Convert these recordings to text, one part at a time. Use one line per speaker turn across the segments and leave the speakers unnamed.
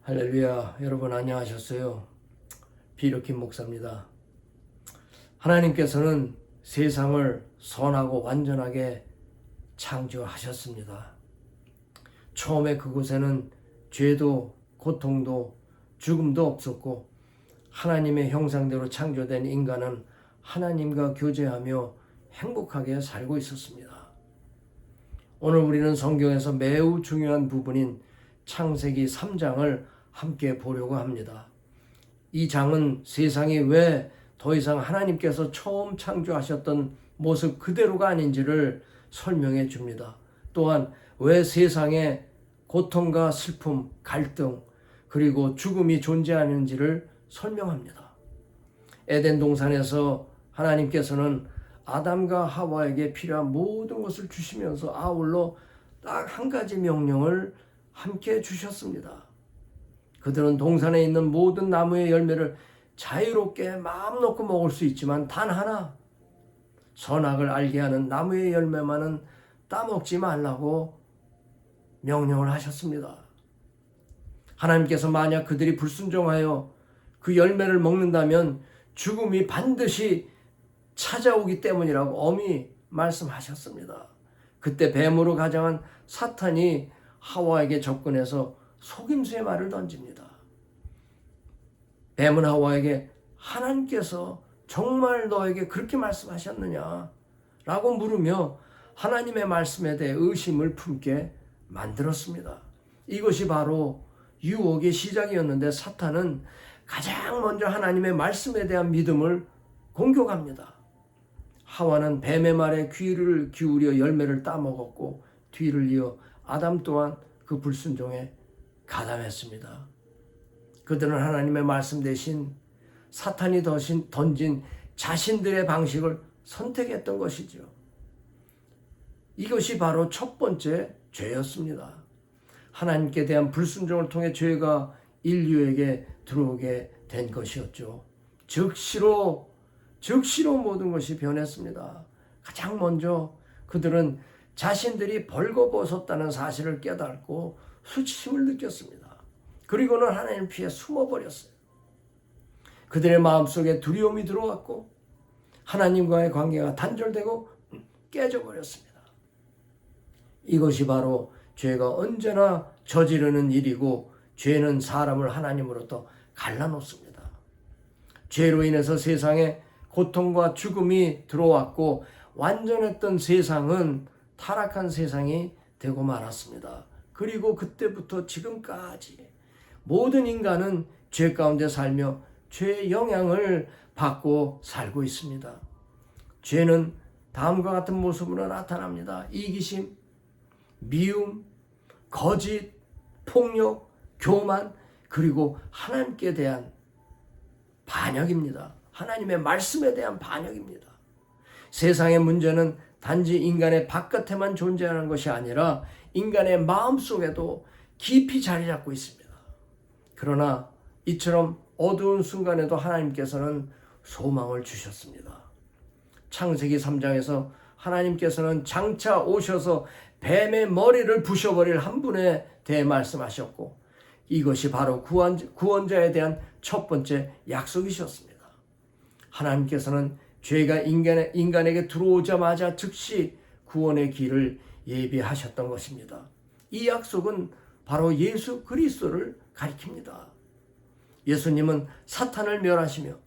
할렐루야. 여러분 안녕하셨어요? 비루킴 목사입니다. 하나님께서는 세상을 선하고 완전하게 창조하셨습니다. 처음에 그곳에는 죄도 고통도 죽음도 없었고 하나님의 형상대로 창조된 인간은 하나님과 교제하며 행복하게 살고 있었습니다. 오늘 우리는 성경에서 매우 중요한 부분인 창세기 3장을 함께 보려고 합니다. 이 장은 세상이 왜 더 이상 하나님께서 처음 창조하셨던 모습 그대로가 아닌지를 설명해 줍니다. 또한 왜 세상에 고통과 슬픔, 갈등, 그리고 죽음이 존재하는지를 설명합니다. 에덴 동산에서 하나님께서는 아담과 하와에게 필요한 모든 것을 주시면서 아울러 딱 한 가지 명령을 함께 주셨습니다. 그들은 동산에 있는 모든 나무의 열매를 자유롭게 마음 놓고 먹을 수 있지만 단 하나, 선악을 알게 하는 나무의 열매만은 따먹지 말라고 명령을 하셨습니다. 하나님께서 만약 그들이 불순종하여 그 열매를 먹는다면 죽음이 반드시 찾아오기 때문이라고 엄히 말씀하셨습니다. 그때 뱀으로 가장한 사탄이 하와에게 접근해서 속임수의 말을 던집니다. 뱀은 하와에게 하나님께서 정말 너에게 그렇게 말씀하셨느냐? 라고 물으며 하나님의 말씀에 대해 의심을 품게 만들었습니다. 이것이 바로 유혹의 시작이었는데 사탄은 가장 먼저 하나님의 말씀에 대한 믿음을 공격합니다. 하와는 뱀의 말에 귀를 기울여 열매를 따먹었고 뒤를 이어 아담 또한 그 불순종에 가담했습니다. 그들은 하나님의 말씀 대신 사탄이 던진 자신들의 방식을 선택했던 것이죠. 이것이 바로 첫 번째 죄였습니다. 하나님께 대한 불순종을 통해 죄가 인류에게 들어오게 된 것이었죠. 즉시로 모든 것이 변했습니다. 가장 먼저 그들은 자신들이 벌거벗었다는 사실을 깨닫고 수치심을 느꼈습니다. 그리고는 하나님 피해 숨어버렸어요. 그들의 마음속에 두려움이 들어왔고 하나님과의 관계가 단절되고 깨져버렸습니다. 이것이 바로 죄가 언제나 저지르는 일이고 죄는 사람을 하나님으로부터 갈라놓습니다. 죄로 인해서 세상에 고통과 죽음이 들어왔고 완전했던 세상은 타락한 세상이 되고 말았습니다. 그리고 그때부터 지금까지 모든 인간은 죄 가운데 살며 죄의 영향을 받고 살고 있습니다. 죄는 다음과 같은 모습으로 나타납니다. 이기심, 미움, 거짓, 폭력, 교만, 그리고 하나님께 대한 반역입니다. 하나님의 말씀에 대한 반역입니다. 세상의 문제는 단지 인간의 바깥에만 존재하는 것이 아니라 인간의 마음속에도 깊이 자리 잡고 있습니다. 그러나 이처럼 어두운 순간에도 하나님께서는 소망을 주셨습니다. 창세기 3장에서 하나님께서는 장차 오셔서 뱀의 머리를 부셔버릴 한 분에 대해 말씀하셨고 이것이 바로 구원자에 대한 첫 번째 약속이셨습니다. 하나님께서는 죄가 인간에게 들어오자마자 즉시 구원의 길을 예비하셨던 것입니다. 이 약속은 바로 예수 그리스도를 가리킵니다. 예수님은 사탄을 멸하시며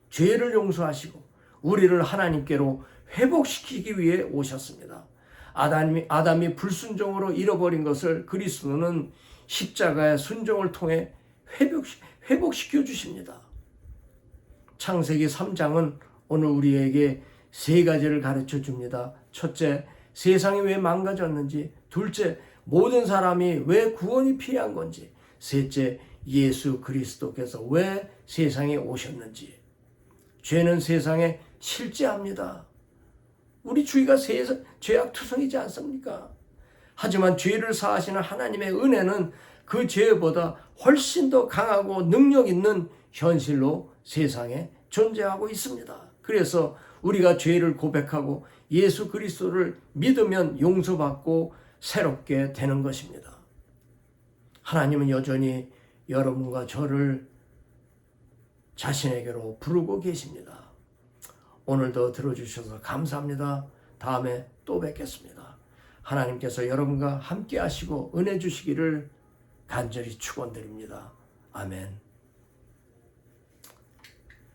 죄를 용서하시고 우리를 하나님께로 회복시키기 위해 오셨습니다. 아담이 불순종으로 잃어버린 것을 그리스도는 십자가의 순종을 통해 회복시켜 주십니다. 창세기 3장은 오늘 우리에게 세 가지를 가르쳐 줍니다. 첫째, 세상이 왜 망가졌는지. 둘째, 모든 사람이 왜 구원이 필요한 건지. 셋째, 예수 그리스도께서 왜 세상에 오셨는지. 죄는 세상에 실제합니다. 우리 주위가 죄악투성이지 않습니까? 하지만 죄를 사하시는 하나님의 은혜는 그 죄보다 훨씬 더 강하고 능력 있는 현실로 세상에 존재하고 있습니다. 그래서 우리가 죄를 고백하고 예수 그리스도를 믿으면 용서받고 새롭게 되는 것입니다. 하나님은 여전히 여러분과 저를 자신에게로 부르고 계십니다. 오늘도 들어주셔서 감사합니다. 다음에 또 뵙겠습니다. 하나님께서 여러분과 함께 하시고 은혜 주시기를 간절히 축원드립니다. 아멘.